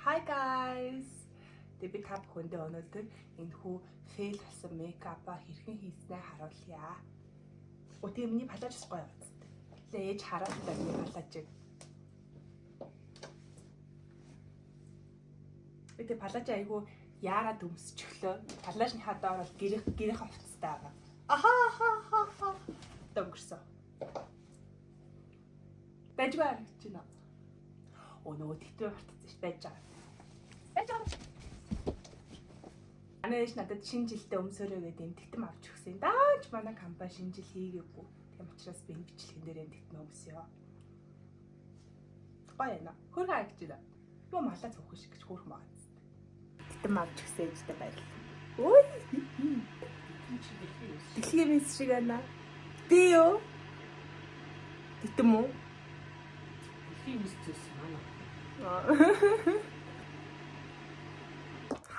Hi guys. Би та бүхэндээ өнөөдөр энэ хүү фейл болсон мейкапа хэрхэн хийснээ харуулъя. Өтөө миний палаж гоё үст. Лээж хараад миний палажийг. Би палаж айгу яагаад өмсчихлөө. Палажны хадаар бол гэрэх хувцастай байгаа. Ахаа. Дөнгөрсөн. Бэжгээр гэж байна. Өнөө тэтвэр хартсан ш байж байгаа. Анаач надад шинэ жилдээ өмсөөрэй гэдэг юм титэм авч өгсөн. Даач манай компани шинэ жил хийгээгүй. Тийм учраас би энэ бичлэгэн дээр энэ титэм өмсөё. Баяна. Хөргөө агч байна. Юу малаа цөөхөн шиг гэж хөөрх маа. Титэм авч өгсөн ээжтэй баярлалаа. Ой. Дэлхийн мэс шиг байна. Би юу? Титэм үү? Дэлхийн мэс зүс манай.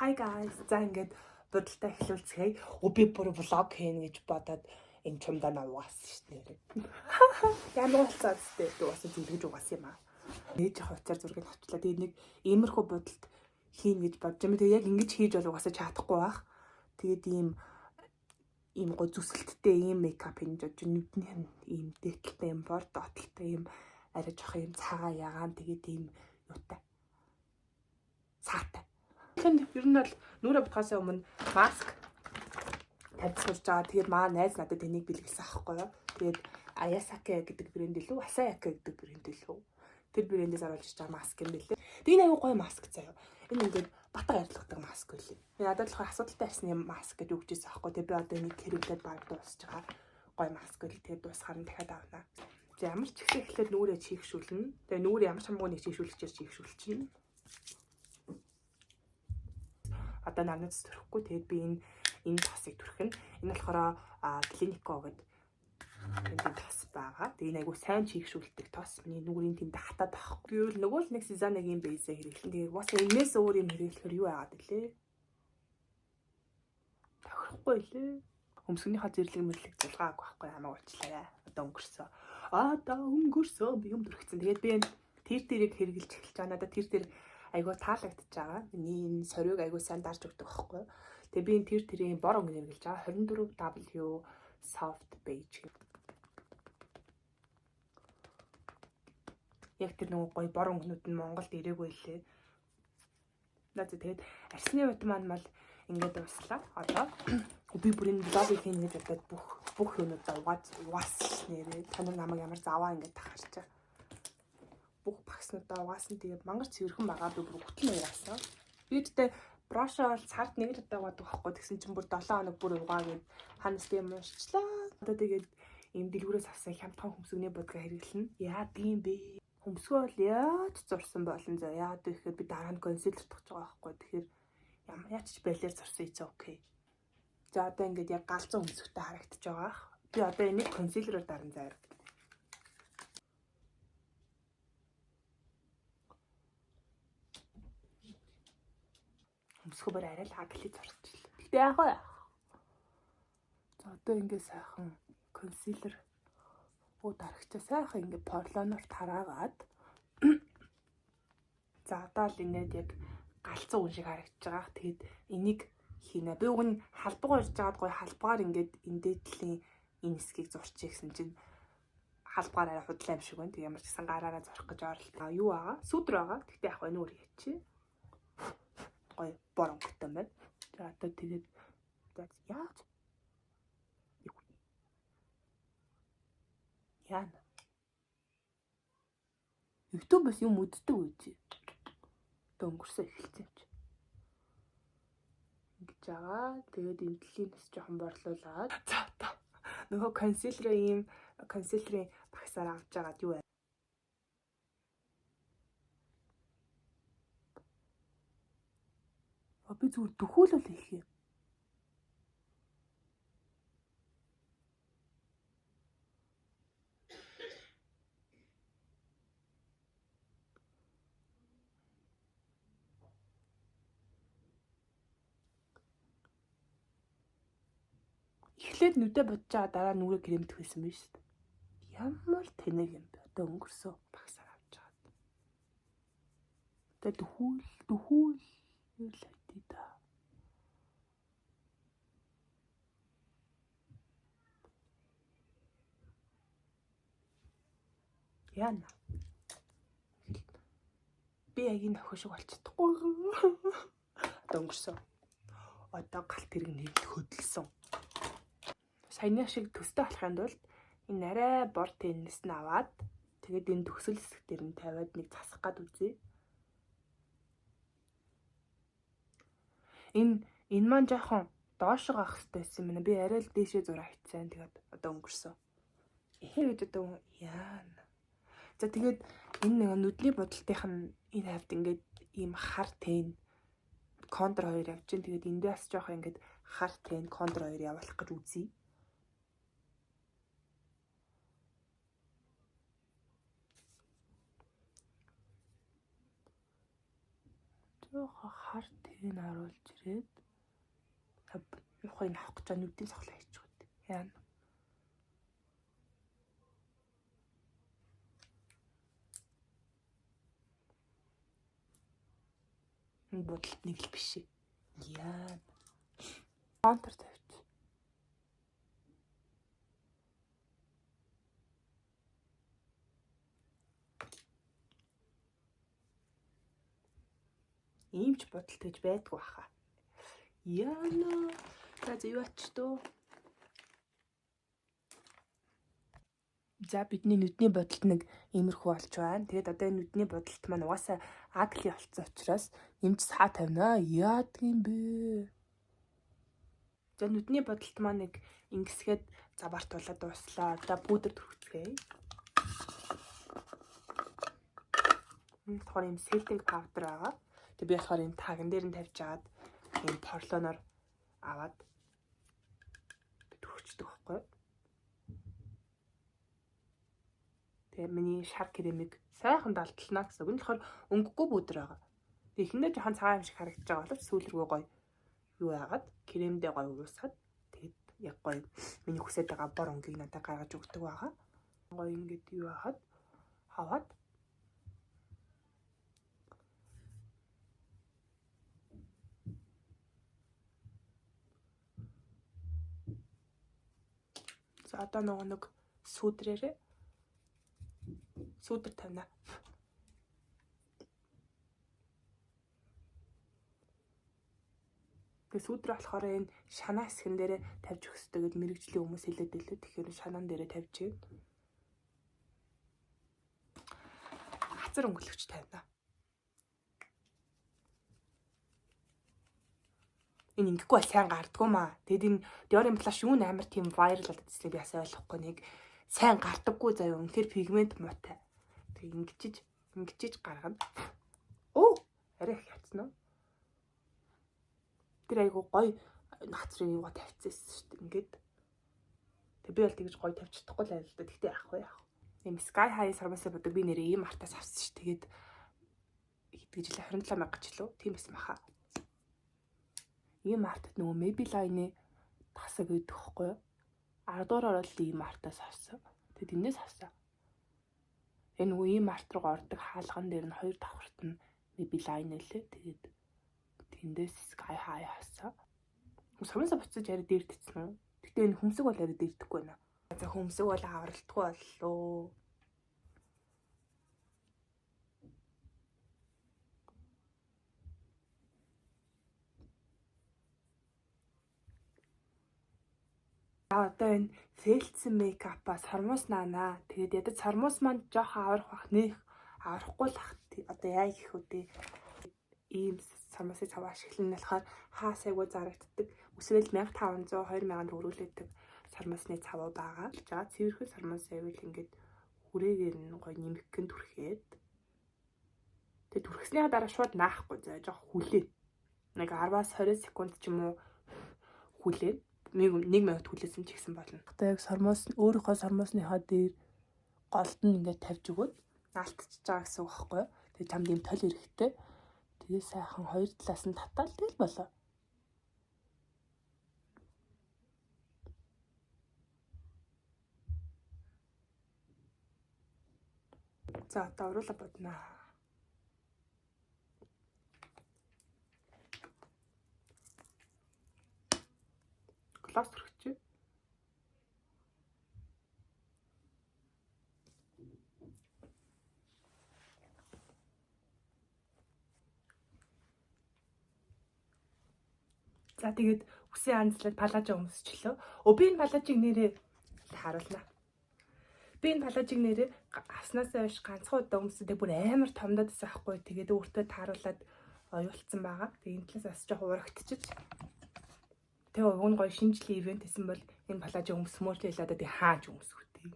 Hi guys. За ингээд бодолтой эхлүүлцгээе. Би бүр влог хийнэ гэж бодоод энэ чумдаа навгасан шүү дээ. Ямар болцоо зү уусаа зүлгэж угаасан юм аа. Ээж хавцаар зургийг авчлаа. Тэгээ нэг иймэрхүү бодолд хийнэ гэж бодож юм. Тэгээ яг ингэж хийж бол угаасаа чадахгүй байх. Тэгээд ийм гоо зүсгэлттэй ийм мейкап хийж болж нүднийх нь ийм дээдлтэй юм бор доотлолтой ийм арай жоох ийм цагаан ягаан тэгээд ийм юутай. Саатай. Тэгэхээр ер нь бол нүрэ бодхоосоо өмнө маск тавьж сурж байгаа. Тэгээд маа найз надад энийг бэлгэлсэн аахгүй юу. Тэгээд Ayasake гэдэг брэнд илүү, Asayaka гэдэг брэнд илүү. Тэр брэндээс оруулж байгаа маск юм билээ. Тэгээд энэ аюу гоё маск заяа. Энэ ингээд батга арилгадаг маск байлээ. Би надад л асуудалтай арсны маск гэж өгчээсэн аахгүй. Тэгээд би одоо энийг хэрэглээд баг дуусч байгаа. Гоё маск байл. Тэгээд дуусахаар нь дахиад авнаа. За ямар ч ихсэн эхлээд нүрээ чийгшүүлнэ. Тэгээд нүрээ ямар ч хамаагүй нэг чийгшүүлчихээр чийгшүүлчихнэ. Одоо нарнаас төрөхгүй. Тэгээд би энэ тосыг түрхэн. Энэ болохоор Clinico гэдэг энэ тос байгаа. Тэгээд айгу сайн чийгшүүлдэг тос. Миний нүрийн тэнд хатаад байхгүй. Гэвэл нөгөө л нэг Seasonic-ийн бейсээ хэрэглэн. Тэгээд бас энэс өөр юм хэрэглэхээр юу яагаад вэ? Тохирохгүй лээ. Өмсгөнийхөө зэрлэг мэрлэг зулгаагүй байхгүй хамаа уучлаарай. Одоо өнгөрсөн. Би юм төрчихсэн. Тэгээд би энэ тэр хэрэглэж эхэлж байгаа. Надад тэр айгуу таалагдчихж байгаа. Миний энэ сорийг айгуу сайн дарж өгдөг байхгүй. Тэгээ би энэ тэрийн бор өнгө хэрэглэж байгаа. 24W Soft Beige. Яг тэр нэг гоё бор өнгөнүүд нь Монголд ирээгүй лээ. Надад тэгээд арсны ут маань мал ингээд ууслаа. Одоо би бүр энэ блог хийнэ гэж бодоод бүх юмудаа угаасан нэрээ. Танай намайг ямар заваа ингээд тахарчаа. Бүх багснуудаа угаасан. Тэгээд мангар цэвэрхэн байгаа. Би бүр хөтөл наяасан. Би тэгтээ брошоо бол цард нэг удаа угаадаг байхгүй. Тэгсэн чинь бүр 7 хоног бүр угаагээд ханас тийм уншчлаа. Одоо тэгээд ийм дэлгүүрээс авсан хямдхан хөмсгөний будгаа хэрэглэнэ. Яа тийм бэ? Хөмсгөө бол яаж зурсан болон зөө. Яагаад вэ гэхээр би дараа нь консилер тохиж байгаа байхгүй. Тэгэхээр ямар ч байлаар зурсан ийцээ окей. За одоо ингээд яг галзуу хөмсгөтэй харагдаж байгаа. Би одоо энийг консилерээр даран заяа. Хөмсгөө бүр арай л агли зурчихлаа. Гэтэ яг гоо. За одоо ингээд сайхан консилер дарагчаа сайхан ингээд порлоноор тараагаад. За одоо л ингээд яг галзуу хүн шиг харагдаж байгаа. Тэгээд энийг хийнэ. Би уг нь халбгаа ирж байгаад гоё халбгаар ингээд энэ дээдлийн энэ хэсгийг зурчих гэсэн чинь халбгаар арай худлаа юм шиг байна. Тэг ямар ч гэсэн гараараа зурх гэж оролдоо. Юу байгаа? Сүдэр байгаа. Гэтэ яг энэ өөр хийчих. Гоё бор өнгөтэй байна. За одоо тэгээд яаж яана. YouTube-с юм үздэг үү? Өнгөрсөн эхэлсэн юм чи. Ингэж байгаа. Тэгээд эмтлийнээс жоохон борлуулаад. За одоо нөгөө консилерийн багсаар авч байгаа юу вэ? Би зүгээр дөхөөлөл хийх юм. Эхлээд нүдэ бодож байгаа дараа нүрээ кремт хийсэн байна шүү дээ. Ямар тэнэг юм бэ? Одоо өнгөрсөн багсаар авч байгаа. Тэгээ дөхүүл юу л хэдий та. Яна. Би яг энэ охин шиг болчихдохгүй. Одоо өнгөрсөн. Одоо галт хэрэг нэг хөдөлсөн. Саяны шиг төстэй болохын тулд энэ арай бор теннис нь аваад тэгээд энэ төгсөл хэсэг дээр нь тавиад нэг засах гад үзье. Энэ маань жоохон доошоо гах хэрэгтэй байсан юм байна. Би арай л дээшээ зураа хийцэн. Тэгээд одоо өнгөрсөн. Эхээ гэж одоо яана. За тэгээд энэ нэг нүдний бодолтынх нь энэ хавьд ингээд ийм хар тэн контр 2 явж чинь. Тэгээд эндээс жоохон ингээд хар тэн контр 2 явуулах гэж үзье. Жоохон хар тэн харуулж ирээд явахыг авах гэж нүдийн сохлоо хийчих үү. Яана. Бодолт нэг л биш ээ. Яа. Контр тавьчих. Ийм ч бодолт гэж байдгүй баха. Яана. За юу ач туу. За бидний нүдний бодолт нэг иймэрхүү болж байна. Тэгээд одоо энэ нүдний бодолт маань угаасаа агли болцсон учраас эмч саа тавина. Яадаг юм бэ? За нүдний бодолт маань нэг ингэсгээд заварт болоод дуслаа. Одоо пудр төрөвцгээе. Энэ болохоор юм setting powder байгаа. Тэгээд би болохоор энэ таган дээр нь тавьж агаад энэ порлоноор аваад төрөвчдөг байхгүй. Тэгээ миний шар кремиг сайхан далдлнаа гэсэн. Энэ болохоор өнгөгүй пудр байгаа. Тэгээ ихэндээ жоохон цагаан юм шиг харагдаж байгаа боловч сүүлргөө гоё юу яагаад кремдээ гоё уусгаад тэгээд яг гоё миний хүсэж байгаа бор өнгийг надад гаргаж өгдөг байгаа. Гоё ингээд юу яагаад аваад за одоо нэг сүдрээрээ сүдэр тавина. Тэгээ сүдэр болохоор энэ шанаа хэсгэн дээрээ тавьж өгсдөг гэд мэрэгжлийн хүмүүс хэлээд байлээ. Тэгэхээр шанаан дээрээ тавьчих. Хацар өнгөлөгч тавина. Энэ ингэхгүй сайн гардггүй маа. Тэгэд энэ Dior Blush юу нээр тийм viral болоод ирсэн би асаа ойлгохгүй нэг сайн гардаггүй заяа. Үнэхээр пигмент муутай. Тэг ингэжиж гаргана. Оо, арай их хацсан уу? Тэр айгу гоё нацрын юугаа тавьчихсан шүү дээ. Ингээд. Тэг би бол тэгж гоё тавьж чадахгүй л байл л да. Тэгтээ яах вэ? Ийм Sky High сармасаа бодог би нэрээ ийм артаас авсан шүү. Тэгээд хэдгэж л 27 мянга ч лөө. Тийм байсан баха. Ийм артад нөгөө Maybelline-ы тасаг өгдөг хөхгүй юу? 10 дугаар орол ийм артаас авсан. Тэгэд энэс авсан. Энэ нөгөө ийм арт руу ордог хаалган дээр нь 2 давхарт нь Maybelline нэлээ. Тэгээд тэндээс Sky High авсан. Сармасаа буцаж яриа дээрдсэн үү? Гэтэ энэ хөмсөг бол яриа дээрдэхгүй байна. За хөмсөг бол авралтгүй боллоо. Одоо энэ фэлцсэн мейкапа сармуус наана. Тэгээд ядаж сармуус маань жоох аврах бах нэх аврахгүй л ах. Одоо яа гэх үү? Ийм сармуусыг цав ашиглах нь болохоор хаа сайгүй зарагддаг. Өсвөл 1500 2000 төгрөглөдөг сармуусны цавуу байгаа. За цэвэрхэн сармуус байвал ингээд хүрээгээр нь гоё нэмэгхэн түрхээд. Тэгээд түрхснийхаа дараа шууд наахгүй заа жоох хүлээ. Нэг 10-аас 20 секунд ч юм уу хүлээ. 1 минут хүлээсэн ч гэсэн болно. Одоо яг сармуус өөрийнхөө сармуусныхаа дээр голд нь ингээд тавьж өгөөд наалтчихж байгаа гэсэн үг байхгүй юу? Тэгээд чамд юм тол эрэхтэй. Тэгээ сайхан хоёр талаас нь татаал тэгэл болоо. За одоо уруула бодноо. тоглоос төрөгч. За тэгээд үсэн анзлаад палажа өмсчлөө. Би энэ палажиг нэрээ харуулна. Би энэ палажиг нэрээ авснаасаа хойш ганцхан удаа өмсөдөө бүр амар томдоод байсан байхгүй. Тэгээд өөртөө тааруулаад оюулцсан байгаа. Тэгээд энэ талаас бас жоох урагтчих. Тэгээ уг нь гоё шинжлэх ивент гэсэн бол энэ палажа өмсмөөрч ялаад тий хааж өмсөх тий.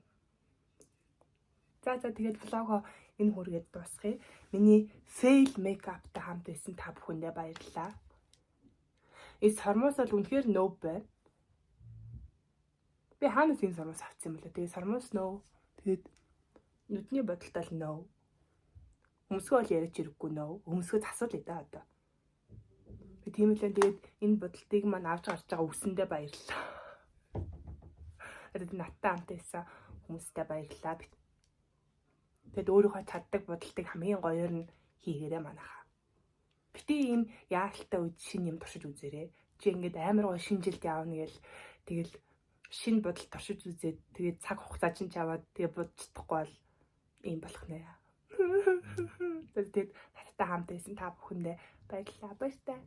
За тэгээд влогоо энэ хүргээд дуусгая. Миний fail makeup-тай хамт байсан та бүхэндээ баярлалаа. Энэ сормоос бол үнэхээр нөө байна. Би хаанаас энэ сормоос авсан юм бэ? Тэгээ сормоос нөө. Тэгээд нүдний бодолтой л нөө. Өмсгөө бол яриач хэрэггүй нөө. Өмсгөө засуулъя да одоо. Тийм л тэгээд энэ бодолтыг маань авч гарч байгаа үсэндээ баярлалаа. Тэгээд надтай хамт байсан хүмүүстээ баярлалаа. Тэгэд өөрийнхөө чаддаг бодолтыг хамгийн гоёор нь хийгээрэй манайхаа. Бити ийм яаралтай үед шинэ юм туршиж үзээрэй. Чи ингээд амар гоо шинэ жилд явна гээл тэгэл шинэ бодол туршиж үзээд тэгээд цаг хугацаа чинь чаваад тэгээд бодчихдохгүй бол ийм болох нэ. Тэгээд надтай хамт байсан та бүхэндээ баярлалаа. Баяртай.